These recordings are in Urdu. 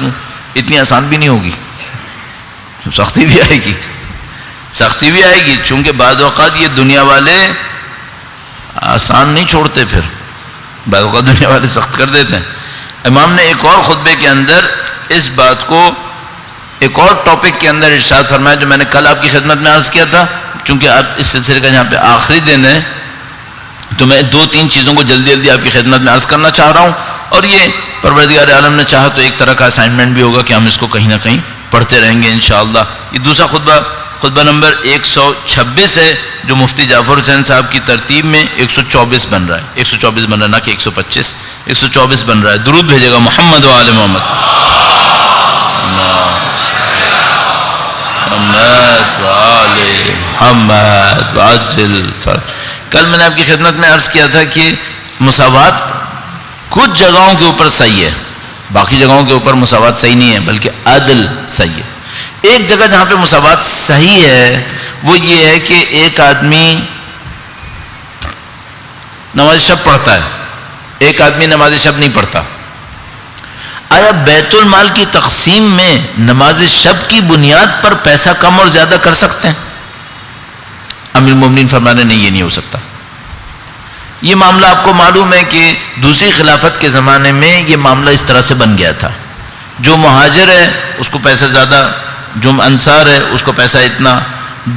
اتنی آسان بھی نہیں ہوگی، سختی بھی آئے گی، سختی بھی آئے گی، چونکہ بعض اوقات یہ دنیا والے آسان نہیں چھوڑتے، پھر بعض اوقات دنیا والے سخت کر دیتے ہیں۔ امام نے ایک اور خطبے کے اندر اس بات کو ایک اور ٹاپک کے اندر ارشاد فرمایا جو میں نے کل آپ کی خدمت میں عرض کیا تھا، چونکہ اب اس سلسلے کا یہاں پہ آخری دن ہے تو میں 2-3 چیزوں کو جلدی جلدی آپ کی خدمت میں عرض کرنا چاہ رہا ہوں، اور یہ پروردگار عالم نے چاہا تو ایک طرح کا اسائنمنٹ بھی ہوگا کہ ہم اس کو کہیں نہ کہیں پڑھتے رہیں گے انشاءاللہ۔ یہ دوسرا خطبہ نمبر 126 ہے جو مفتی جعفر حسین صاحب کی ترتیب میں 124 بن رہا ہے، 124 بن رہا ہے نہ کہ 125، 124 بن رہا ہے۔ درود بھیجے گا محمد و آل محمد۔ محمد وعجل فرج۔ کل میں نے آپ کی خدمت میں عرض کیا تھا کہ مساوات کچھ جگہوں کے اوپر صحیح ہے، باقی جگہوں کے اوپر مساوات صحیح نہیں ہے، بلکہ عدل صحیح ہے۔ ایک جگہ جہاں پہ مساوات صحیح ہے وہ یہ ہے کہ ایک آدمی نماز شب پڑھتا ہے، ایک آدمی نماز شب نہیں پڑھتا۔ آیا بیت المال کی تقسیم میں نماز شب کی بنیاد پر پیسہ کم اور زیادہ کر سکتے ہیں؟ امیر المومنین فرمانے نہیں، یہ نہیں ہو سکتا۔ یہ معاملہ آپ کو معلوم ہے کہ دوسری خلافت کے زمانے میں یہ معاملہ اس طرح سے بن گیا تھا، جو مہاجر ہے اس کو پیسہ زیادہ، جو انصار ہے اس کو پیسہ اتنا،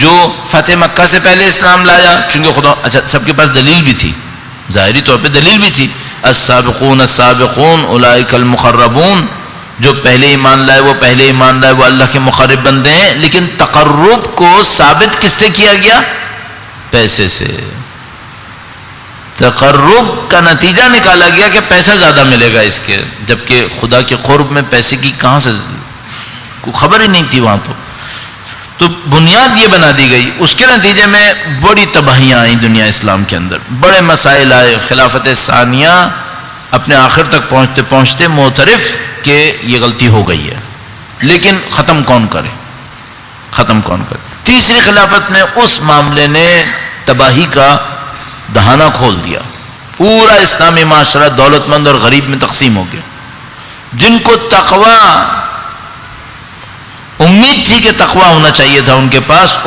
جو فتح مکہ سے پہلے اسلام لایا، چونکہ خدا اچھا سب کے پاس دلیل بھی تھی، ظاہری طور پہ دلیل بھی تھی، السابقون السابقون اولئک المقربون، جو پہلے ایمان لائے وہ پہلے ایمان لائے وہ اللہ کے مقرب بندے ہیں، لیکن تقرب کو ثابت کس سے کیا گیا؟ پیسے سے۔ تقرب کا نتیجہ نکالا گیا کہ پیسہ زیادہ ملے گا اس کے، جبکہ خدا کے قرب میں پیسے کی کہاں سے کوئی خبر ہی نہیں تھی وہاں تو بنیاد یہ بنا دی گئی۔ اس کے نتیجے میں بڑی تباہیاں آئیں دنیا اسلام کے اندر، بڑے مسائل آئے۔ خلافت ثانیہ اپنے آخر تک پہنچتے پہنچتے معترف کہ یہ غلطی ہو گئی ہے، لیکن ختم کون کرے، ختم کون کرے؟ تیسری خلافت نے اس معاملے نے تباہی کا دہانہ کھول دیا، پورا اسلامی معاشرہ دولت مند اور غریب میں تقسیم ہو گیا۔ جن کو تقوی امید تھی کہ تقوی ہونا چاہیے تھا ان کے پاس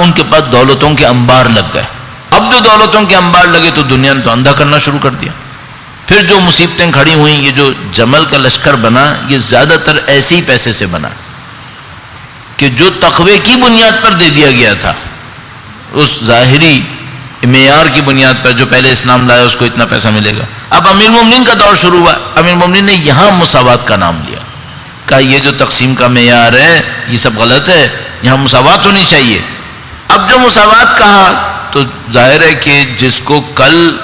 دولتوں کے انبار لگ گئے۔ اب جو دولتوں کے انبار لگے تو دنیا نے تو اندھا کرنا شروع کر دیا۔ پھر جو مصیبتیں کھڑی ہوئیں، یہ جو جمل کا لشکر بنا، یہ زیادہ تر ایسے ہی پیسے سے بنا کہ جو تقوی کی بنیاد پر دے دیا گیا تھا، اس ظاہری معیار کی بنیاد پر جو پہلے اسلام لایا اس کو اتنا پیسہ ملے گا۔ اب امیر المومنین کا دور شروع ہوا، امیر المومنین نے یہاں مساوات کا نام لیا، کہا یہ جو تقسیم کا معیار ہے یہ سب غلط ہے، یہاں مساوات ہونی چاہیے۔ اب جو مساوات کہا تو ظاہر ہے کہ جس کو کل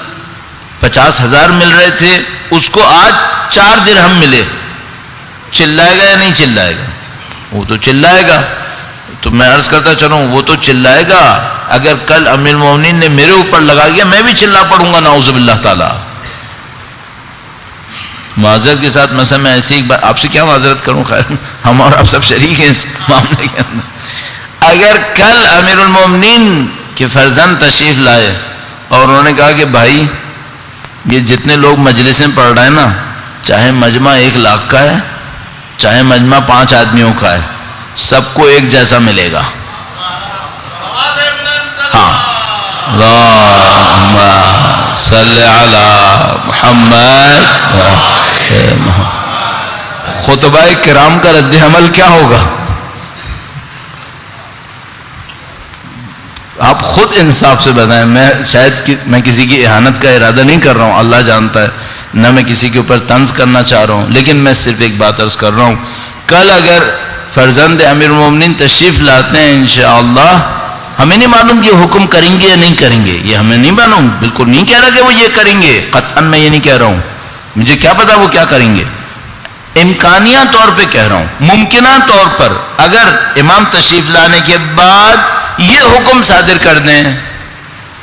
50,000 مل رہے تھے اس کو آج 4 درہم ملے، چلائے گا یا نہیں چلائے گا؟ وہ تو چلائے گا۔ تو میں عرض کرتا چلوں وہ تو چلائے گا، اگر کل امیر المومنین نے میرے اوپر لگا گیا میں بھی چلا پڑوں گا نعوذ باللہ تعالی۔ معذرت کے ساتھ مثلا میں ایسی ایک بات آپ سے کیا معذرت کروں، خیر ہم اور آپ سب شریک ہیں اس معاملے کے اندر۔ اگر کل امیر المومنین کے فرزند تشریف لائے اور انہوں نے کہا کہ بھائی یہ جتنے لوگ مجلسیں پڑھ رہے ہیں نا، چاہے مجمع 1 لاکھ کا ہے چاہے مجمع 5 آدمیوں کا ہے، سب کو ایک جیسا ملے گا۔ ہاں، اللہم صلی علی محمد۔ خطبہ کرام کا رد عمل کیا ہوگا؟ آپ خود انصاف سے بتائیں۔ میں کسی کی اہانت کا ارادہ نہیں کر رہا ہوں، اللہ جانتا ہے، نہ میں کسی کے اوپر طنز کرنا چاہ رہا ہوں، لیکن میں صرف ایک بات عرض کر رہا ہوں، کل اگر فرزند امیر المومنین تشریف لاتے ہیں انشاءاللہ، ہمیں نہیں معلوم یہ حکم کریں گے یا نہیں کریں گے، یہ ہمیں نہیں معلوم، بالکل نہیں کہہ رہا کہ وہ یہ کریں گے، قطعاً میں یہ نہیں کہہ رہا ہوں، مجھے کیا پتا وہ کیا کریں گے، امکانیہ طور پہ کہہ رہا ہوں، ممکنہ طور پر اگر امام تشریف لانے کے بعد یہ حکم صادر کر دیں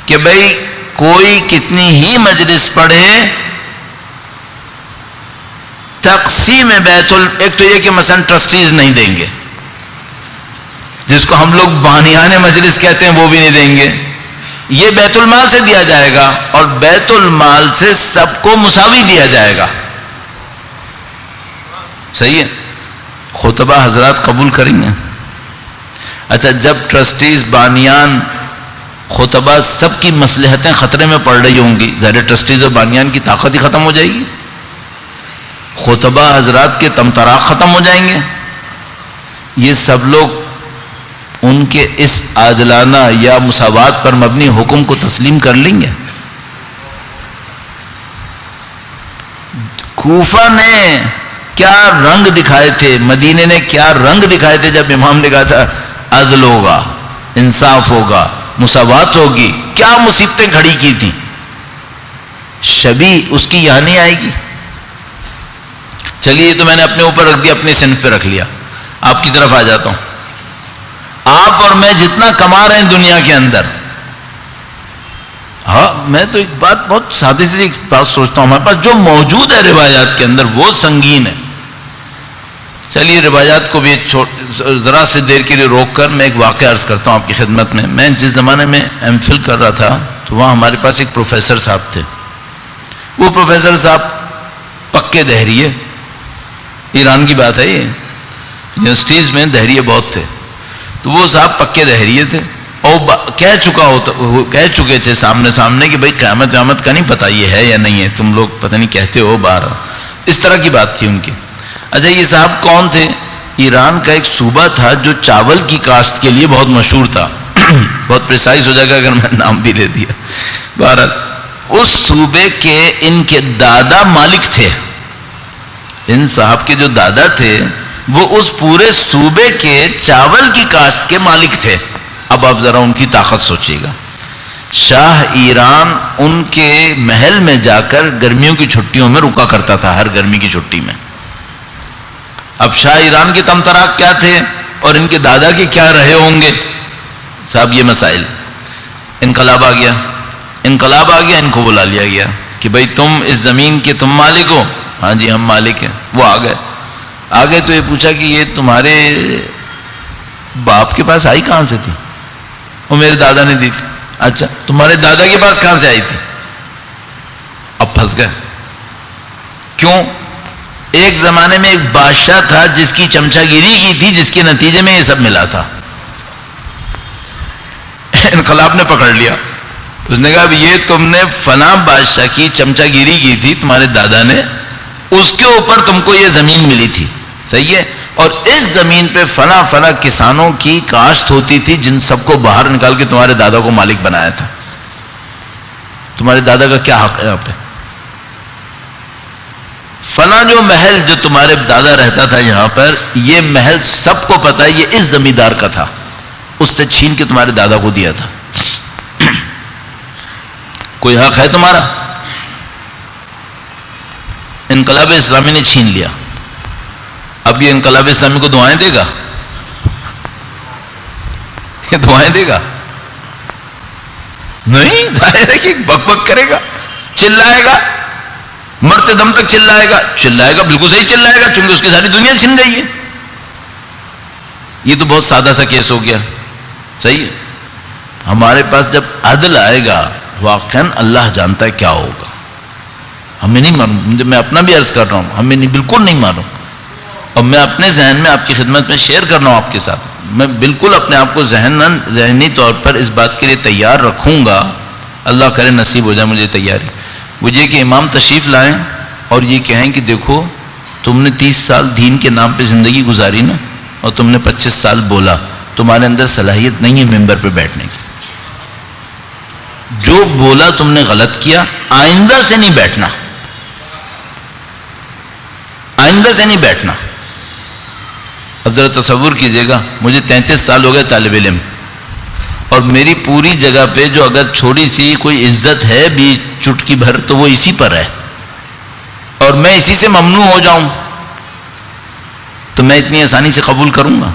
کہ بھئی کوئی کتنی ہی مجلس پڑھے، تقسیم ایک تو یہ کہ مثلا ٹرسٹیز نہیں دیں گے، جس کو ہم لوگ بانیان مجلس کہتے ہیں وہ بھی نہیں دیں گے، یہ بیت المال سے دیا جائے گا اور بیت المال سے سب کو مساوی دیا جائے گا، صحیح ہے؟ خطبہ حضرات قبول کریں گے؟ اچھا جب ٹرسٹیز بانیان خطبہ سب کی مصلحتیں خطرے میں پڑ رہی ہوں گی، ظاہر ٹرسٹیز اور بانیان کی طاقت ہی ختم ہو جائے گی، خطبہ حضرات کے تمطراق ختم ہو جائیں گے، یہ سب لوگ ان کے اس عادلانہ یا مساوات پر مبنی حکم کو تسلیم کر لیں گے؟ کوفہ نے کیا رنگ دکھائے تھے، مدینے نے کیا رنگ دکھائے تھے جب امام نے کہا تھا عدل ہوگا، انصاف ہوگا، مساوات ہوگی، کیا مصیبتیں کھڑی کی تھیں، شبیہ اس کی یہاں نہیں آئے گی۔ چلیے یہ تو میں نے اپنے اوپر رکھ دیا، اپنی صنف پہ رکھ لیا، آپ کی طرف آ جاتا ہوں۔ آپ اور میں جتنا کما رہے ہیں دنیا کے اندر، ہاں میں تو ایک بات بہت سادی سی ایک بات سوچتا ہوں، ہمارے پاس جو موجود ہے روایات کے اندر وہ سنگین ہے۔ چلیے روایات کو بھی ذرا سی دیر کے لیے روک کر میں ایک واقعہ عرض کرتا ہوں آپ کی خدمت میں۔ میں جس زمانے میں ایم فل کر رہا تھا تو وہاں ہمارے پاس ایک پروفیسر صاحب تھے، وہ پروفیسر صاحب پکے دہریے، ایران کی بات ہے، یہ یونیورسٹیز میں دہریے بہت تھے، تو وہ صاحب پکے دہریے تھے اور کہہ چکے تھے سامنے کہ بھئی قیامت کا نہیں پتہ یہ ہے یا نہیں ہے، تم لوگ پتہ نہیں کہتے ہو باہر، اس طرح کی بات تھی ان کی۔ اچھا یہ صاحب کون تھے؟ ایران کا ایک صوبہ تھا جو چاول کی کاشت کے لیے بہت مشہور تھا، بہت پریسائز ہو جائے گا اگر میں نام بھی لے دیا، بہرحال اس صوبے کے ان کے دادا مالک تھے، ان صاحب کے جو دادا تھے وہ اس پورے صوبے کے چاول کی کاشت کے مالک تھے۔ اب آپ ذرا ان کی طاقت سوچیے گا، شاہ ایران ان کے محل میں جا کر گرمیوں کی چھٹیوں میں رکا کرتا تھا، ہر گرمی کی چھٹی میں۔ اب شاہ ایران کے تمطراق کیا تھے اور ان کے دادا کے کیا رہے ہوں گے صاحب، یہ مسائل۔ انقلاب آ گیا، ان کو بلا لیا گیا کہ بھئی تم اس زمین کے تم مالک ہو؟ ہاں جی ہم مالک ہیں۔ وہ آ گئے تو یہ پوچھا کہ یہ تمہارے باپ کے پاس آئی کہاں سے تھی؟ وہ میرے دادا نے دی تھی۔ اچھا تمہارے دادا کے پاس کہاں سے آئی تھی؟ اب پھنس گئے، کیوں؟ ایک زمانے میں ایک بادشاہ تھا جس کی چمچا گیری کی تھی، جس کے نتیجے میں یہ سب ملا تھا۔ انقلاب نے پکڑ لیا، اس نے کہا اب یہ تم نے فلاں بادشاہ کی چمچا گیری کی تھی تمہارے دادا نے، اس کے اوپر تم کو یہ زمین ملی تھی، صحیح ہے، اور اس زمین پہ فلاں کسانوں کی کاشت ہوتی تھی جن سب کو باہر نکال کے تمہارے دادا کو مالک بنایا تھا۔ تمہارے دادا کا کیا حق ہے یہاں پہ؟ فلاں جو محل جو تمہارے دادا رہتا تھا یہاں پر، یہ محل سب کو پتا ہے یہ اس زمیندار کا تھا، اس سے چھین کے تمہارے دادا کو دیا تھا، کوئی حق ہے تمہارا؟ انقلاب اسلامی نے چھین لیا، اب یہ انقلاب اسلامی کو دعائیں دے گا؟ یہ دعائیں دے گا؟ نہیں، ظاہر ہے کہ بک بک کرے گا، چلائے گا، مرتے دم تک چلائے گا، بالکل صحیح چلائے گا، چونکہ اس کی ساری دنیا چھن گئی ہے۔ یہ تو بہت سادہ سا کیس ہو گیا، صحیح ہے۔ ہمارے پاس جب عدل آئے گا واقعاً اللہ جانتا ہے کیا ہوگا، ہمیں نہیں معلوم، میں اپنا بھی عرض کر رہا ہوں، ہمیں بالکل نہیں معلوم، اور میں اپنے ذہن میں آپ کی خدمت میں شیئر کر رہا ہوں آپ کے ساتھ، میں بالکل اپنے آپ کو ذہنی طور پر اس بات کے لیے تیار رکھوں گا، اللہ کرے نصیب ہو جائے مجھے تیاری، وہ یہ کہ امام تشریف لائیں اور یہ کہیں کہ دیکھو تم نے 30 سال دین کے نام پہ زندگی گزاری نا، اور تم نے 25 سال بولا، تمہارے اندر صلاحیت نہیں ہے ممبر پہ بیٹھنے کی، جو بولا تم نے غلط کیا، آئندہ سے نہیں بیٹھنا، آئندہ سے نہیں بیٹھنا۔ اب ذرا تصور کیجئے گا، مجھے 33 سال ہو گئے طالب علم، اور میری پوری جگہ پہ جو اگر تھوڑی سی کوئی عزت ہے بھی چٹکی بھر تو وہ اسی پر ہے، اور میں اسی سے ممنوع ہو جاؤں تو میں اتنی آسانی سے قبول کروں گا؟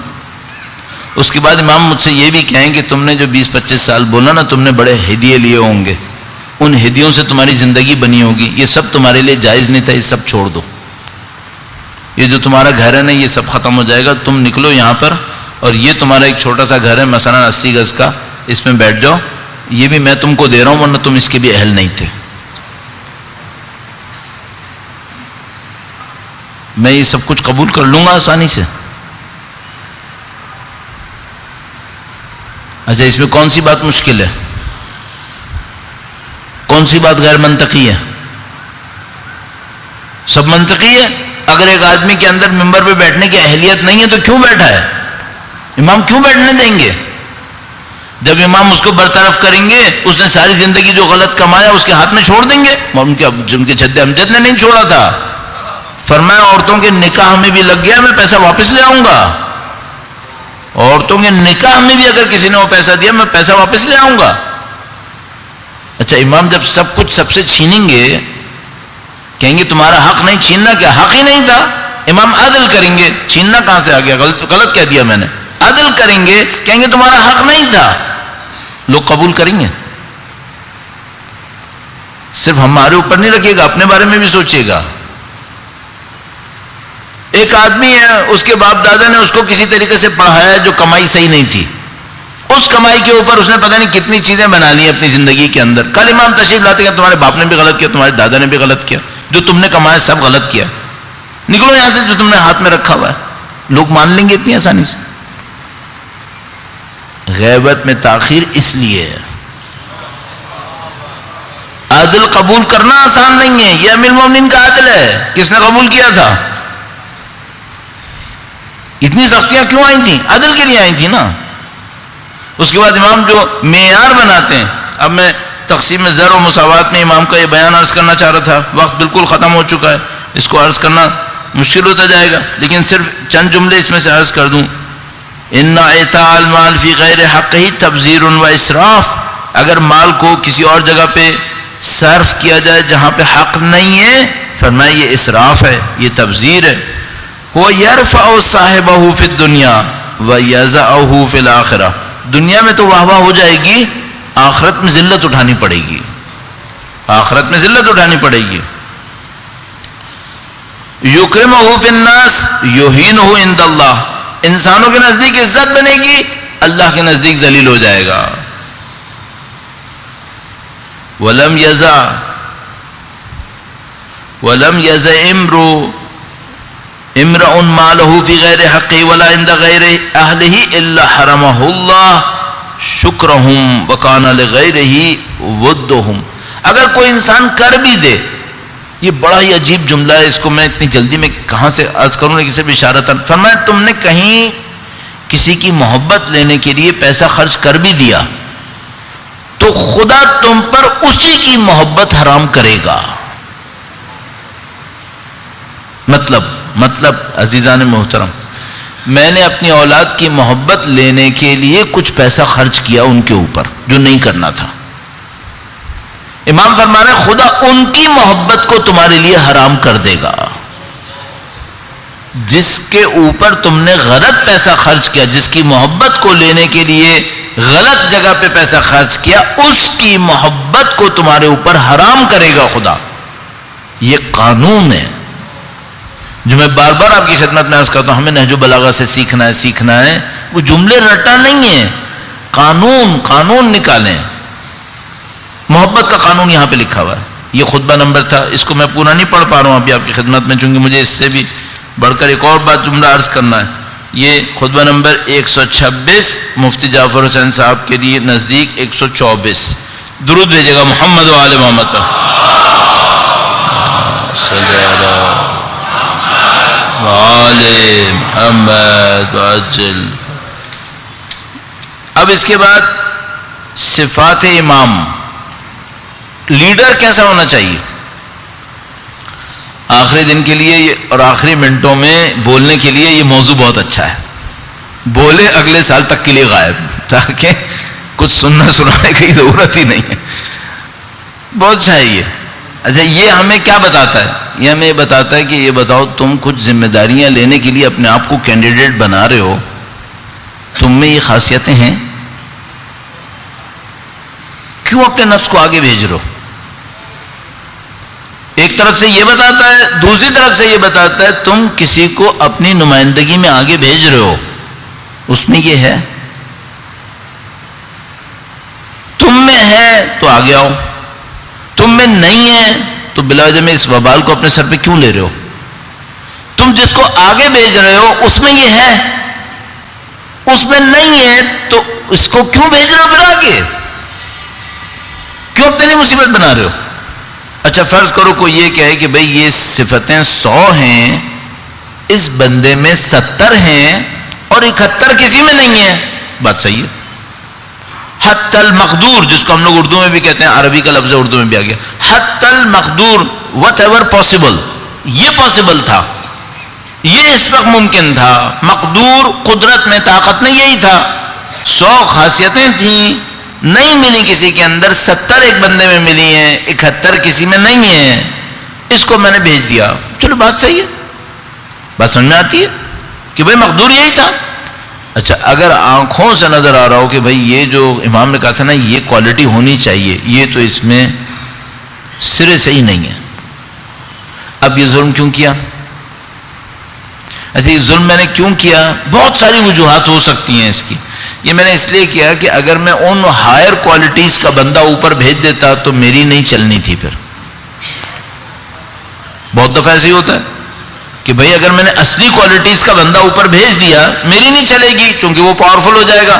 اس کے بعد امام مجھ سے یہ بھی کہیں کہ تم نے جو 20-25 سال بولا نا، تم نے بڑے ہدیے لیے ہوں گے، ان ہدیوں سے تمہاری زندگی بنی ہوگی، یہ سب تمہارے لیے جائز نہیں تھا، یہ سب چھوڑ دو، یہ جو تمہارا گھر ہے نا یہ سب ختم ہو جائے گا، تم نکلو یہاں پر، اور یہ تمہارا ایک چھوٹا سا گھر ہے مثلا 80 گز کا، اس میں بیٹھ جاؤ، یہ بھی میں تم کو دے رہا ہوں ورنہ تم اس کے بھی اہل نہیں تھے۔ میں یہ سب کچھ قبول کر لوں گا آسانی سے؟ اچھا اس میں کون سی بات مشکل ہے؟ کون سی بات غیر منطقی ہے؟ سب منطقی ہے. اگر ایک آدمی کے اندر ممبر پہ بیٹھنے کی اہلیت نہیں ہے تو کیوں بیٹھا ہے؟ امام کیوں بیٹھنے دیں گے؟ جب امام اس کو برطرف کریں گے، اس نے ساری زندگی جو غلط کمایا اس کے ہاتھ میں چھوڑ دیں گے. ان کے جد امجد نے نہیں چھوڑا تھا. فرمایا عورتوں کے نکاح میں بھی لگ گیا، میں پیسہ واپس لے آؤں گا. عورتوں کے نکاح میں بھی اگر کسی نے وہ پیسہ دیا، میں پیسہ واپس لے آؤں گا. اچھا امام جب سب کچھ سب سے چھینیں گے، کہیں گے تمہارا حق نہیں چھیننا، کیا حق ہی نہیں تھا؟ امام عدل کریں گے، چھیننا کہاں سے آ گیا، غلط کہہ دیا میں نے. عدل کریں گے، کہیں گے تمہارا حق نہیں تھا. لوگ قبول کریں گے. صرف ہمارے اوپر نہیں رکھیے گا، اپنے بارے میں بھی سوچیے گا. ایک آدمی ہے، اس کے باپ دادا نے اس کو کسی طریقے سے پڑھایا جو کمائی صحیح نہیں تھی. اس کمائی کے اوپر اس نے پتہ نہیں کتنی چیزیں بنا لی اپنی زندگی کے اندر. کل امام تشریف لاتے کہ تمہارے باپ نے بھی غلط کیا، تمہارے دادا نے بھی غلط کیا، جو تم نے کمایا سب غلط کیا، نکلو یہاں سے جو تم نے ہاتھ میں رکھا ہوا ہے. لوگ مان لیں گے اتنی آسانی سے؟ غیبت میں تاخیر اس لیے ہے. عدل قبول کرنا آسان نہیں ہے. یہ امیر المومنین کا عدل ہے. کس نے قبول کیا تھا؟ اتنی سختیاں کیوں آئی تھیں؟ عدل کے لیے آئی تھیں نا. اس کے بعد امام جو معیار بناتے ہیں. اب میں تقسیم زر و مساوات میں امام کا یہ بیان عرض کرنا چاہ رہا تھا، وقت بالکل ختم ہو چکا ہے، اس کو عرض کرنا مشکل ہوتا جائے گا، لیکن صرف چند جملے اس میں سے عرض کر دوں. ان اعطاء المال فی غیر حقہ تبذیر و اسراف. اگر مال کو کسی اور جگہ پہ صرف کیا جائے جہاں پہ حق نہیں ہے، فرمایا یہ اسراف ہے، یہ تبذیر ہے. وہ یرفع صاحبہ فی الدنیا و یضعہ فی الاخرہ. دنیا میں تو واہ واہ ہو جائے گی، آخرت میں ذلت اٹھانی پڑے گی. آخرت میں ذلت اٹھانی پڑے گی. یکرمہ فی الناس یہینہ عند اللہ. انسانوں کے نزدیک عزت بنے گی، اللہ کے نزدیک ذلیل ہو جائے گا. ولم یزع امرؤ مالہ فی غیر حقہ ولا عند غیر اہلہ الا حرمہ اللہ شکرہم وکان لغیرہ ودہم. اگر کوئی انسان کر بھی دے، یہ بڑا ہی عجیب جملہ ہے، اس کو میں اتنی جلدی میں کہاں سے عرض کروں، لیکن سے بھی اشارتاً فرمایا تم نے کہیں کسی کی محبت لینے کے لیے پیسہ خرچ کر بھی دیا تو خدا تم پر اسی کی محبت حرام کرے گا. مطلب عزیزان محترم، میں نے اپنی اولاد کی محبت لینے کے لیے کچھ پیسہ خرچ کیا ان کے اوپر جو نہیں کرنا تھا. امام فرما رہے خدا ان کی محبت کو تمہارے لیے حرام کر دے گا. جس کے اوپر تم نے غلط پیسہ خرچ کیا، جس کی محبت کو لینے کے لیے غلط جگہ پہ پیسہ خرچ کیا، اس کی محبت کو تمہارے اوپر حرام کرے گا خدا. یہ قانون ہے جو میں بار بار آپ کی خدمت میں عرض کرتا ہوں. ہمیں نہج البلاغہ سے سیکھنا ہے. وہ جملے رٹا نہیں ہے، قانون نکالیں. محبت کا قانون یہاں پہ لکھا ہوا ہے. یہ خطبہ نمبر تھا، اس کو میں پورا نہیں پڑھ پا رہا ہوں ابھی آپ کی خدمت میں، چونکہ مجھے اس سے بھی بڑھ کر ایک اور بات جملہ عرض کرنا ہے. یہ خطبہ نمبر 126 مفتی جعفر حسین صاحب کے لیے نزدیک 124. درود بھیجے گا محمد و آل محمد پر. محمد وعجل. اب اس کے بعد صفات امام. لیڈر کیسا ہونا چاہیے؟ آخری دن کے لیے اور آخری منٹوں میں بولنے کے لیے یہ موضوع بہت اچھا ہے. بولے اگلے سال تک کے لیے غائب، تاکہ کچھ سننا سنانے کی ضرورت ہی نہیں ہے. بہت اچھا ہے یہ. اچھا یہ ہمیں کیا بتاتا ہے؟ یہ ہمیں یہ بتاتا ہے کہ یہ بتاؤ تم کچھ ذمہ داریاں لینے کے لیے اپنے آپ کو کینڈیڈیٹ بنا رہے ہو، تم میں یہ خاصیتیں ہیں؟ کیوں اپنے نفس کو آگے بھیج رہے ہو؟ ایک طرف سے یہ بتاتا ہے، دوسری طرف سے یہ بتاتا ہے تم کسی کو اپنی نمائندگی میں آگے بھیج رہے ہو. اس میں یہ ہے، تم میں ہے تو آگے آؤ، تم میں نہیں ہے تو بلا وجہ میں اس وبال کو اپنے سر پہ کیوں لے رہے ہو؟ تم جس کو آگے بھیج رہے ہو اس میں یہ ہے، اس میں نہیں ہے تو اس کو کیوں بھیج رہے ہو پھر آگے؟ کیوں اپنے لیے مصیبت بنا رہے ہو؟ اچھا فرض کرو کوئی یہ کہے کہ بھئی یہ صفتیں 100 ہیں، اس بندے میں 70 ہیں اور 71 کسی میں نہیں ہے، بات صحیح ہے. حتی المقدور، جس کو ہم لوگ اردو میں بھی کہتے ہیں، عربی کا لفظ اردو میں بھی آ گیا، حتی المقدور، وٹ ایور پاسبل، یہ پاسبل تھا، یہ اس وقت ممکن تھا. مقدور قدرت میں، طاقت میں یہی تھا. 100 خاصیتیں تھیں، نہیں ملی کسی کے اندر، 70 ایک بندے میں ملی ہیں، 71 کسی میں نہیں ہے، اس کو میں نے بھیج دیا. چلو بات صحیح ہے، بات سمجھ میں آتی ہے کہ بھئی مقدور یہی تھا. اچھا اگر آنکھوں سے نظر آ رہا ہو کہ بھئی یہ جو امام نے کہا تھا نا یہ کوالٹی ہونی چاہیے، یہ تو اس میں سرے سے ہی نہیں ہے، اب یہ ظلم کیوں کیا؟ اچھا یہ ظلم میں نے کیوں کیا؟ بہت ساری وجوہات ہو سکتی ہیں اس کی. یہ میں نے اس لیے کیا کہ اگر میں ان ہائر کوالٹیز کا بندہ اوپر بھیج دیتا تو میری نہیں چلنی تھی. پھر بہت دفعہ ایسے ہی ہوتا ہے کہ بھئی اگر میں نے اصلی کوالٹیز کا بندہ اوپر بھیج دیا میری نہیں چلے گی، چونکہ وہ پاورفل ہو جائے گا،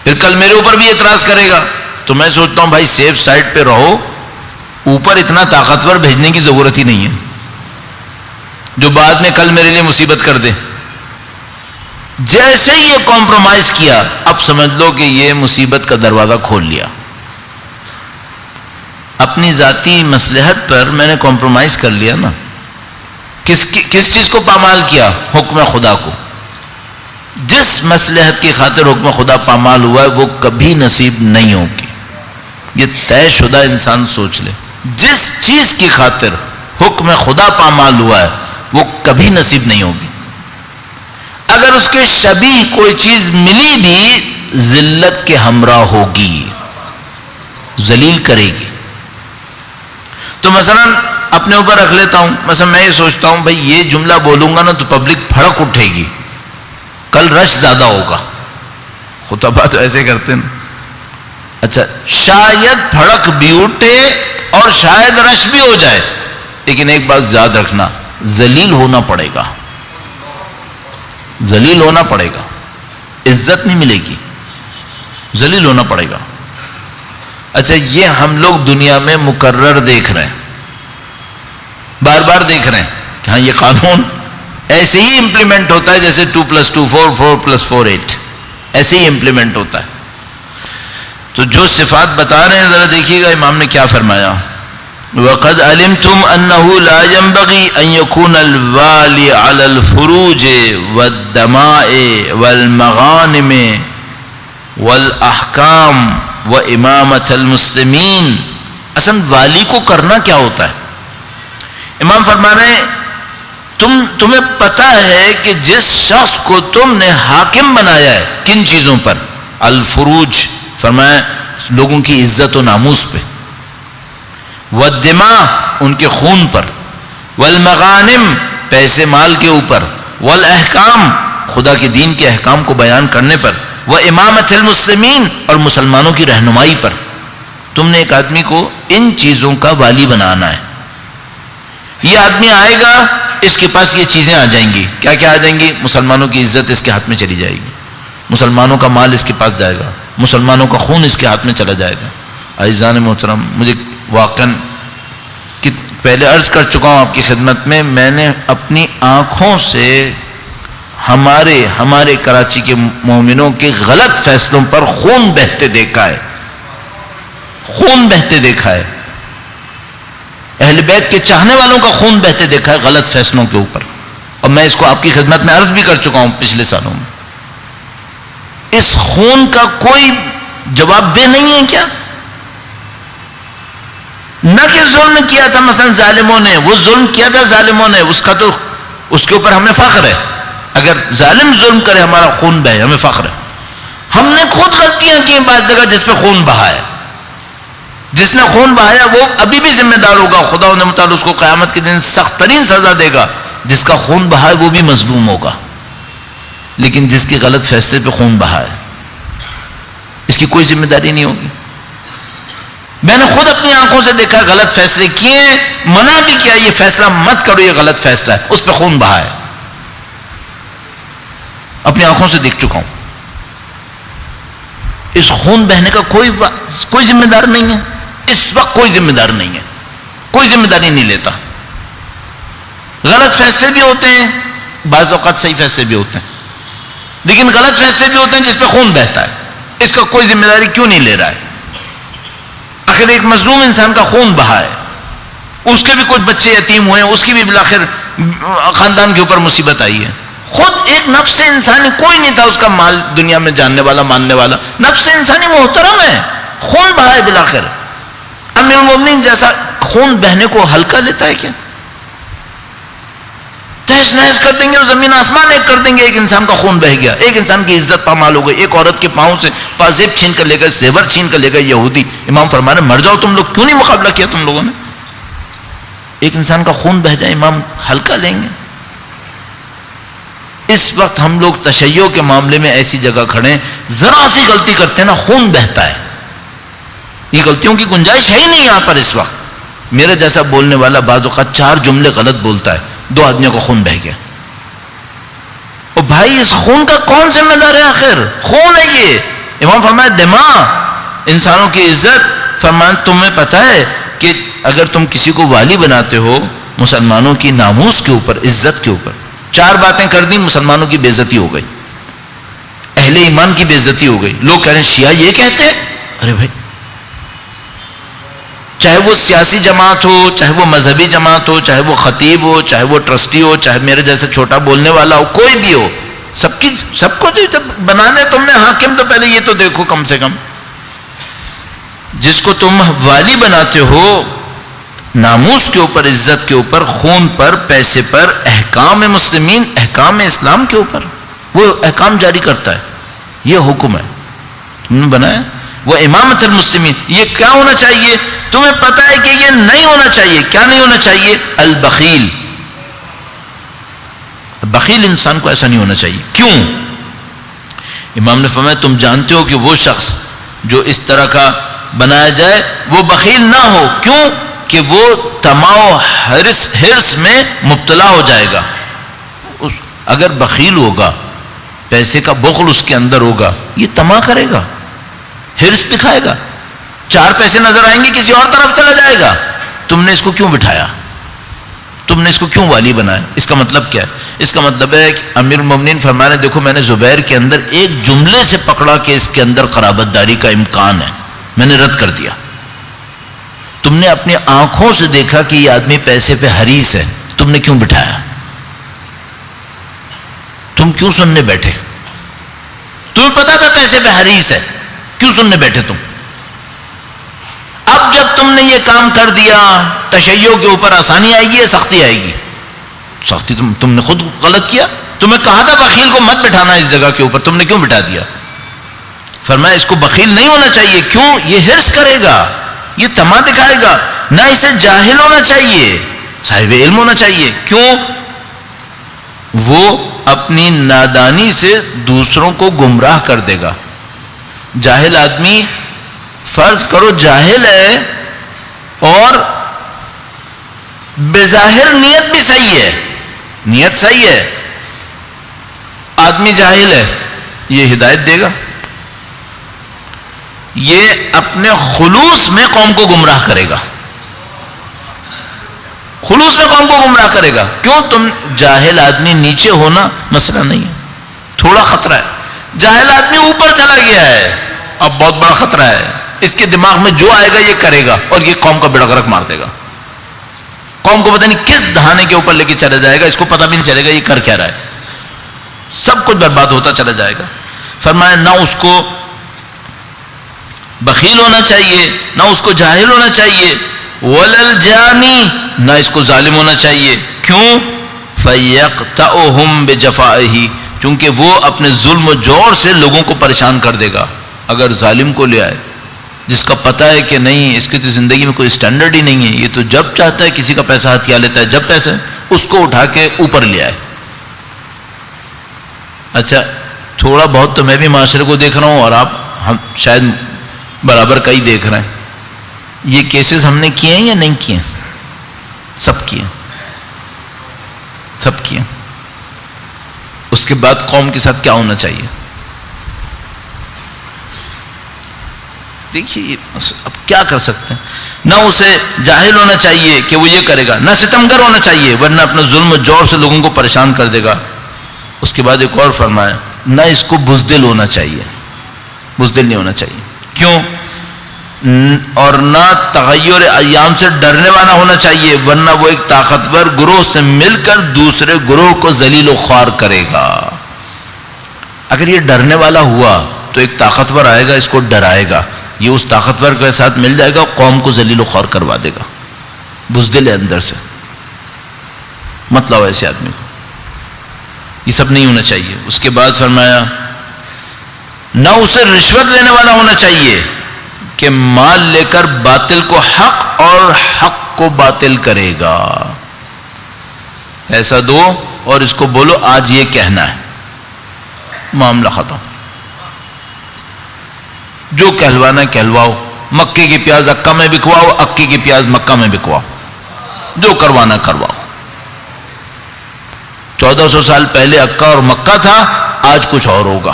پھر کل میرے اوپر بھی اعتراض کرے گا. تو میں سوچتا ہوں بھائی سیف سائڈ پہ رہو، اوپر اتنا طاقتور بھیجنے کی ضرورت ہی نہیں ہے جو بعد میں کل میرے لیے مصیبت کر دے. جیسے یہ کمپرومائز کیا، اب سمجھ لو کہ یہ مصیبت کا دروازہ کھول لیا. اپنی ذاتی مصلحت پر میں نے کمپرومائز کر لیا نا. کس چیز کو پامال کیا؟ حکم خدا کو. جس مصلحت کی خاطر حکم خدا پامال ہوا ہے وہ کبھی نصیب نہیں ہوگی. یہ طے شدہ انسان سوچ لے، جس چیز کی خاطر حکم خدا پامال ہوا ہے وہ کبھی نصیب نہیں ہوگی. اگر اس کے شبیہ کوئی چیز ملی بھی ذلت کے ہمراہ ہوگی، ذلیل کرے گی. تو مثلا اپنے اوپر رکھ لیتا ہوں، مثلا میں یہ سوچتا ہوں بھئی یہ جملہ بولوں گا نا تو پبلک پھڑک اٹھے گی، کل رش زیادہ ہوگا. خطبہ تو ایسے کرتے ہیں. اچھا شاید پھڑک بھی اٹھے اور شاید رش بھی ہو جائے، لیکن ایک بات یاد رکھنا، ذلیل ہونا پڑے گا، ذلیل ہونا پڑے گا. عزت نہیں ملے گی، ذلیل ہونا پڑے گا. اچھا یہ ہم لوگ دنیا میں مقرر دیکھ رہے ہیں، بار بار دیکھ رہے ہیں کہ ہاں یہ قانون ایسے ہی امپلیمنٹ ہوتا ہے جیسے 2+2 4 4+4 8، ایسے ہی امپلیمنٹ ہوتا ہے. تو جو صفات بتا رہے ہیں ذرا دیکھیے گا امام نے کیا فرمایا. وَقَدْ عَلِمْتُمْ أَنَّهُ لَا يَنْبَغِي أَنْ يَكُونَ الْوَالِي عَلَى الْفُرُوجِ وَالدَّمَاءِ وَالْمَغَانِمِ وَالْأَحْكَامِ وَإِمَامَةَ الْمُسْلِمِينَ. اصل والی کو کرنا کیا ہوتا ہے؟ امام فرما رہے ہیں تمہیں پتہ ہے کہ جس شخص کو تم نے حاکم بنایا ہے کن چیزوں پر؟ الفروج فرمایا لوگوں کی عزت و ناموس پہ، والدماء ان کے خون پر، والمغانم پیسے مال کے اوپر، والاحکام خدا کے دین کے احکام کو بیان کرنے پر، وامامۃ المسلمین اور مسلمانوں کی رہنمائی پر. تم نے ایک آدمی کو ان چیزوں کا والی بنانا ہے. یہ آدمی آئے گا اس کے پاس یہ چیزیں آ جائیں گی. کیا کیا آ جائیں گی؟ مسلمانوں کی عزت اس کے ہاتھ میں چلی جائے گی، مسلمانوں کا مال اس کے پاس جائے گا، مسلمانوں کا خون اس کے ہاتھ میں چلا جائے گا. عزیزان محترم مجھے واقعاً پہلے عرض کر چکا ہوں آپ کی خدمت میں، میں نے اپنی آنکھوں سے ہمارے کراچی کے مومنوں کے غلط فیصلوں پر خون بہتے دیکھا ہے، خون بہتے دیکھا ہے. اہل بیت کے چاہنے والوں کا خون بہتے دیکھا ہے غلط فیصلوں کے اوپر. اور میں اس کو آپ کی خدمت میں عرض بھی کر چکا ہوں پچھلے سالوں میں. اس خون کا کوئی جواب دہ نہیں ہے کیا؟ نہ کہ ظلم کیا تھا مثلا ظالموں نے، وہ ظلم کیا تھا ظالموں نے، اس کا تو اس کے اوپر ہمیں فخر ہے. اگر ظالم ظلم کرے ہمارا خون بہے ہمیں فخر ہے. ہم نے خود غلطیاں کی ہیں بعض جگہ جس پہ خون بہایا، جس نے خون بہایا وہ ابھی بھی ذمہ دار ہوگا. خدا نے متعلق اس کو قیامت کے دن سخت ترین سزا دے گا. جس کا خون بہایا وہ بھی مظلوم ہوگا، لیکن جس کے غلط فیصلے پہ خون بہایا اس کی کوئی ذمہ داری نہیں ہوگی. میں نے خود اپنی آنکھوں سے دیکھا، غلط فیصلے کیے، منع بھی کیا یہ فیصلہ مت کرو یہ غلط فیصلہ ہے، اس پہ خون بہایا. اپنی آنکھوں سے دیکھ چکا ہوں. اس خون بہنے کا کوئی ذمہ دار نہیں ہے. اس وقت کوئی ذمہ دار نہیں ہے, کوئی ذمہ داری نہیں لیتا. غلط فیصلے بھی ہوتے ہیں, بعض اوقات صحیح فیصلے بھی ہوتے ہیں, لیکن غلط فیصلے بھی ہوتے ہیں جس پہ خون بہتا ہے. اس کا کوئی ذمہ داری کیوں نہیں لے رہا ہے؟ آخر ایک مظلوم انسان کا خون بہا ہے, اس کے بھی کچھ بچے یتیم ہوئے ہیں, اس کی بھی بالآخر خاندان کے اوپر مصیبت آئی ہے. خود ایک نفس انسانی, کوئی نہیں تھا اس کا مال دنیا میں جاننے والا ماننے والا, نفس انسانی محترم ہے, خون بہا ہے بالآخر. امیر المومنین جیسا خون بہنے کو ہلکا لیتا ہے کیا؟ تہس نہس کر دیں گے, زمین آسمان ایک کر دیں گے. ایک انسان کا خون بہ گیا, ایک انسان کی عزت پامال ہو گئی, ایک عورت کے پاؤں سے پازیب چھین کر لے گئے, زیور چھین کر لے گئے یہودی. امام فرما رہے مر جاؤ تم لوگ, کیوں نہیں مقابلہ کیا تم لوگوں نے؟ ایک انسان کا خون بہ جائے, امام ہلکا لیں گے؟ اس وقت ہم لوگ تشیع کے معاملے میں ایسی جگہ کھڑے ہیں, ذرا سی غلطی کرتے ہیں نا خون بہتا ہے. یہ غلطیوں کی گنجائش ہے ہی نہیں یہاں پر. اس وقت میرے جیسا بولنے والا بعض اوقات 4 جملے غلط بولتا ہے, 2 آدمیوں کا خون بہ گیا. اور بھائی اس خون کا کون ذمہ دار ہے؟ آخر خون ہے یہ. امام فرمایا دماء, انسانوں کی عزت. فرمایا تمہیں پتا ہے کہ اگر تم کسی کو والی بناتے ہو مسلمانوں کی ناموس کے اوپر, عزت کے اوپر, 4 باتیں کر دی, مسلمانوں کی بے عزتی ہو گئی, اہل ایمان کی بے عزتی ہو گئی. لوگ کہہ رہے ہیں شیعہ یہ کہتے ہیں. ارے بھائی, چاہے وہ سیاسی جماعت ہو, چاہے وہ مذہبی جماعت ہو, چاہے وہ خطیب ہو, چاہے وہ ٹرسٹی ہو, چاہے میرے جیسے چھوٹا بولنے والا ہو, کوئی بھی ہو, سب کو جو بنانا ہے تم نے حاکم, تو پہلے یہ تو دیکھو کم سے کم جس کو تم والی بناتے ہو ناموس کے اوپر, عزت کے اوپر, خون پر, پیسے پر, احکام مسلمین, احکام اسلام کے اوپر وہ احکام جاری کرتا ہے. یہ حکم ہے تم نے بنایا. وہ امامت المسلمین, یہ کیا ہونا چاہیے؟ تمہیں پتا ہے کہ یہ نہیں ہونا چاہیے. کیا نہیں ہونا چاہیے؟ البخیل. بخیل انسان کو ایسا نہیں ہونا چاہیے. کیوں؟ امام نے فرمایا تم جانتے ہو کہ وہ شخص جو اس طرح کا بنایا جائے وہ بخیل نہ ہو. کیوں؟ کہ وہ طمع و حرص میں مبتلا ہو جائے گا. اگر بخیل ہوگا, پیسے کا بخل اس کے اندر ہوگا, یہ طمع کرے گا, حرص دکھائے گا, 4 پیسے نظر آئیں گے کسی اور طرف چلا جائے گا. تم نے اس کو کیوں بٹھایا؟ تم نے اس کو کیوں والی بنایا؟ اس کا مطلب کیا ہے؟ اس کا مطلب ہے کہ امیر المومنین فرما رہے ہیں دیکھو میں نے زبیر کے اندر ایک جملے سے پکڑا کہ اس کے اندر قرابت داری کا امکان ہے, میں نے رد کر دیا. تم نے اپنی آنکھوں سے دیکھا کہ یہ آدمی پیسے پہ حریص ہے, تم نے کیوں بٹھایا؟ تم کیوں سننے بیٹھے؟ تمہیں پتا تھا پیسے پہ حریص ہے, کیوں سننے بیٹھے تم؟ اب جب تم نے یہ کام کر دیا, تشیع کے اوپر آسانی آئے گی یا سختی آئے گی؟ سختی. تم نے خود غلط کیا. تمہیں کہا تھا بخیل کو مت بٹھانا اس جگہ کے اوپر, تم نے کیوں بٹھا دیا؟ فرمایا اس کو بخیل نہیں ہونا چاہیے. کیوں؟ یہ حرص کرے گا, یہ طمع دکھائے گا. نہ اسے جاہل ہونا چاہیے, صاحب علم ہونا چاہیے. کیوں؟ وہ اپنی نادانی سے دوسروں کو گمراہ کر دے گا. جاہل آدمی, فرض کرو جاہل ہے اور بظاہر نیت بھی صحیح ہے, نیت صحیح ہے, آدمی جاہل ہے, یہ ہدایت دے گا؟ یہ اپنے خلوص میں قوم کو گمراہ کرے گا, خلوص میں قوم کو گمراہ کرے گا. کیوں؟ تم جاہل آدمی نیچے ہونا مسئلہ نہیں ہے, تھوڑا خطرہ ہے. جاہل آدمی اوپر چلا گیا ہے, اب بہت بڑا خطرہ ہے. اس کے دماغ میں جو آئے گا یہ کرے گا اور یہ قوم کا بیڑا غرق مار دے گا. قوم کو پتہ نہیں کس دہانے کے اوپر لے کے چلا جائے گا, اس کو پتہ بھی نہیں چلے گا یہ کر کیا رہا ہے, سب کچھ برباد ہوتا چلا جائے گا. فرمایا نہ اس کو بخیل ہونا چاہیے, نہ اس کو جاہل ہونا چاہیے, وللجانی, نہ اس کو ظالم ہونا چاہیے. کیوں؟ فَيَقْتَعُهُمْ بِجَفَائِهِ, کیونکہ وہ اپنے ظلم و جور سے لوگوں کو پریشان کر دے گا. اگر ظالم کو لے آئے جس کا پتہ ہے کہ نہیں اس کی تو زندگی میں کوئی سٹینڈرڈ ہی نہیں ہے, یہ تو جب چاہتا ہے کسی کا پیسہ ہتھیا لیتا ہے, جب پیسے اس کو اٹھا کے اوپر لے آئے. اچھا تھوڑا بہت تو میں بھی معاشرے کو دیکھ رہا ہوں اور آپ ہم شاید برابر کا ہی دیکھ رہے ہیں. یہ کیسز ہم نے کیے ہیں یا نہیں کیے؟ سب کیے, سب کیے. اس کے بعد قوم کے ساتھ کیا ہونا چاہیے؟ دیکھیے اب کیا کر سکتے ہیں. نہ اسے جاہل ہونا چاہیے کہ وہ یہ کرے گا، نہ ستمگر ہونا چاہیے ورنہ اپنے ظلم و جور سے لوگوں کو پریشان کر دے گا. اس کے بعد ایک اور فرمایا، نہ اس کو بزدل ہونا چاہیے، بزدل نہیں ہونا چاہیے. کیوں؟ اور نہ تغیر ایام سے ڈرنے والا ہونا چاہیے ورنہ وہ ایک طاقتور گروہ سے مل کر دوسرے گروہ کو ذلیل و خوار کرے گا. اگر یہ ڈرنے والا ہوا تو ایک طاقتور آئے گا، اس کو ڈرائے گا، یہ اس طاقتور کے ساتھ مل جائے گا، قوم کو ذلیل و خوار کروا دے گا. بزدل ہے اندر سے، مت لاؤ ایسے آدمی کو. یہ سب نہیں ہونا چاہیے. اس کے بعد فرمایا نہ اسے رشوت لینے والا ہونا چاہیے کہ مال لے کر باطل کو حق اور حق کو باطل کرے گا. ایسا دو اور اس کو بولو آج یہ کہنا ہے، معاملہ ختم. جو کہلوانا ہے کہلواؤ. مکے کی پیاز اکا میں بکواؤ، اکی کی پیاز مکہ میں بکواؤ. جو کروانا کرواؤ. 1400 سال پہلے اکا اور مکہ تھا، آج کچھ اور ہوگا.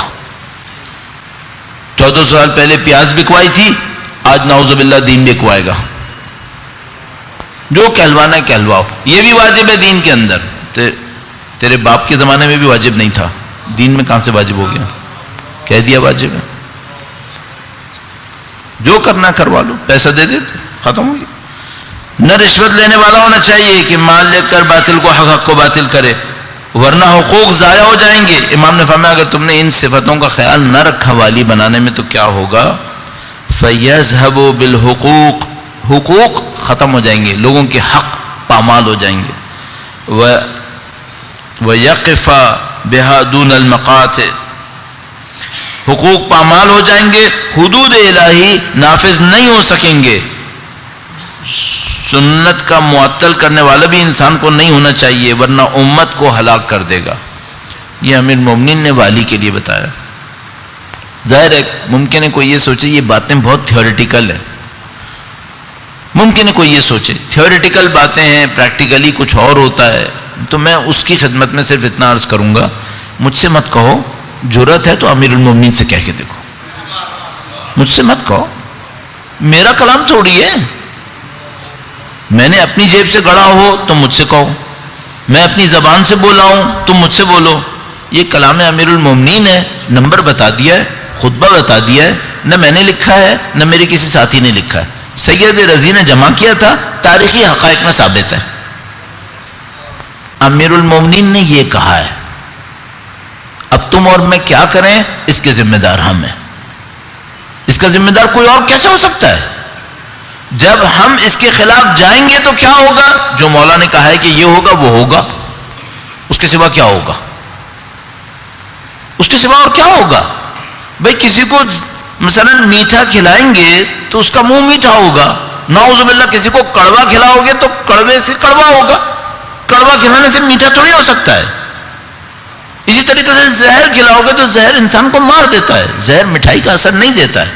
1400 سال پہلے پیاز بکوائی تھی، آج نعوذ باللہ دین بکوائے گا. جو کہلوانا ہے کہلواؤ. یہ بھی واجب ہے دین کے اندر. تیرے باپ کے زمانے میں بھی واجب نہیں تھا، دین میں کہاں سے واجب ہو گیا؟ کہہ دیا واجب ہے. جو کرنا کروا لو، پیسہ دے دے ختم ہو گیا. نہ رشوت لینے والا ہونا چاہیے کہ مال لے کر باطل کو حق، حق کو باطل کرے ورنہ حقوق ضائع ہو جائیں گے. امام نے فرمایا اگر تم نے ان صفتوں کا خیال نہ رکھا والی بنانے میں تو کیا ہوگا؟ فَيَذْهَبُ بِالْحُقُوق، حقوق ختم ہو جائیں گے، لوگوں کے حق پامال ہو جائیں گے. وَيَقِفَ بِهَا دُونَ الْمَقَاطِعِ، حقوق پامال ہو جائیں گے، حدود الہی نافذ نہیں ہو سکیں گے. سنت کا معطل کرنے والا بھی انسان کو نہیں ہونا چاہیے ورنہ امت کو ہلاک کر دے گا. یہ امیر المومنین نے والی کے لیے بتایا. ظاہر ہے ممکن ہے کوئی یہ سوچے یہ باتیں بہت تھیوریٹیکل ہیں. ممکن ہے کوئی یہ سوچے تھیوریٹیکل باتیں ہیں، پریکٹیکلی کچھ اور ہوتا ہے. تو میں اس کی خدمت میں صرف اتنا عرض کروں گا، مجھ سے مت کہو، جرأت ہے تو امیر المومنین سے کہہ کے دیکھو. مجھ سے مت کہو، میرا کلام تھوڑی ہے. میں نے اپنی جیب سے گڑا ہو تو مجھ سے کہو، میں اپنی زبان سے بولا ہوں تم مجھ سے بولو. یہ کلام امیر المومنین ہے، نمبر بتا دیا ہے، خطبہ بتا دیا ہے، نہ میں نے لکھا ہے نہ میرے کسی ساتھی نے لکھا ہے. سید رضی نے جمع کیا تھا، تاریخی حقائق میں ثابت ہے. امیر المومنین نے یہ کہا ہے. اب تم اور میں کیا کریں اس کے ذمہ دار ہم ہیں. اس کا ذمہ دار کوئی اور کیسے ہو سکتا ہے؟ جب ہم اس کے خلاف جائیں گے تو کیا ہوگا؟ جو مولا نے کہا ہے کہ یہ ہوگا وہ ہوگا، اس کے سوا کیا ہوگا؟ اس کے سوا اور کیا ہوگا؟ بھئی کسی کو مثلا میٹھا کھلائیں گے تو اس کا منہ میٹھا ہوگا. نعوذ باللہ کسی کو کڑوا کھلاؤ گے تو کڑوے سے کڑوا ہوگا. کڑوا کھلانے سے میٹھا تھوڑی ہو سکتا ہے. اسی طریقے سے زہر کھلاؤ گے تو زہر انسان کو مار دیتا ہے، زہر مٹھائی کا اثر نہیں دیتا ہے.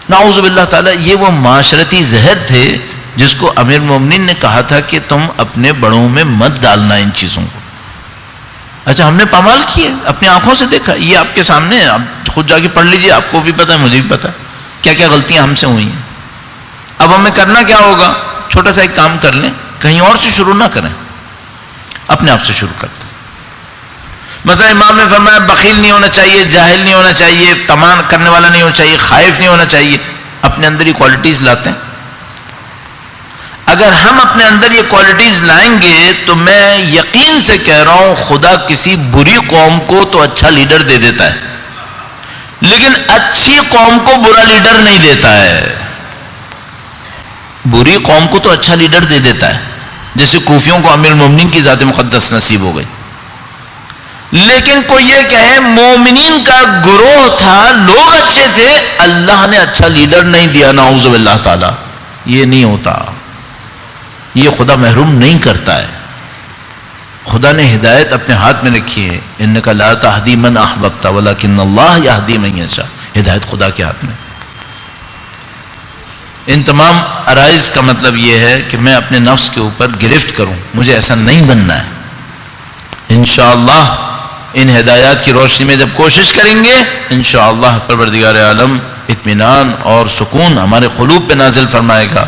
نعوذ باللہ تعالیٰ یہ وہ معاشرتی زہر تھے جس کو امیر مومنین نے کہا تھا کہ تم اپنے بڑوں میں مت ڈالنا ان چیزوں کو. اچھا ہم نے پامال کیے، اپنی آنکھوں سے دیکھا، یہ آپ کے سامنے ہے، آپ خود جا کے پڑھ لیجئے، آپ کو بھی پتہ ہے مجھے بھی پتہ ہے کیا کیا غلطیاں ہم سے ہوئی ہیں. اب ہمیں کرنا کیا ہوگا؟ چھوٹا سا ایک کام کر لیں، کہیں اور سے شروع نہ کریں، اپنے آپ سے شروع کرتے. مثلا امام نے فرمایا بخیل نہیں ہونا چاہیے، جاہل نہیں ہونا چاہیے، طمع کرنے والا نہیں ہونا چاہیے، خائف نہیں ہونا چاہیے. اپنے اندر یہ کوالٹیز لاتے ہیں. اگر ہم اپنے اندر یہ کوالٹیز لائیں گے تو میں یقین سے کہہ رہا ہوں خدا کسی بری قوم کو تو اچھا لیڈر دے دیتا ہے، لیکن اچھی قوم کو برا لیڈر نہیں دیتا ہے. بری قوم کو تو اچھا لیڈر دے دیتا ہے، جیسے کوفیوں کو امیر المومنین کی ذات مقدس نصیب ہو گئی. لیکن کوئی یہ کہے مومنین کا گروہ تھا، لوگ اچھے تھے، اللہ نے اچھا لیڈر نہیں دیا، نعوذ باللہ تعالی. یہ نہیں ہوتا، یہ خدا محروم نہیں کرتا ہے. خدا نے ہدایت اپنے ہاتھ میں رکھی ہے. انک لا تہدی من احببت ولکن اللہ یہدی من یشاء. ہدایت خدا کے ہاتھ میں. ان تمام عرائض کا مطلب یہ ہے کہ میں اپنے نفس کے اوپر گرفت کروں، مجھے ایسا نہیں بننا ہے. انشاءاللہ ان ہدایات کی روشنی میں جب کوشش کریں گے انشاءاللہ پروردگار عالم اطمینان اور سکون ہمارے قلوب پہ نازل فرمائے گا.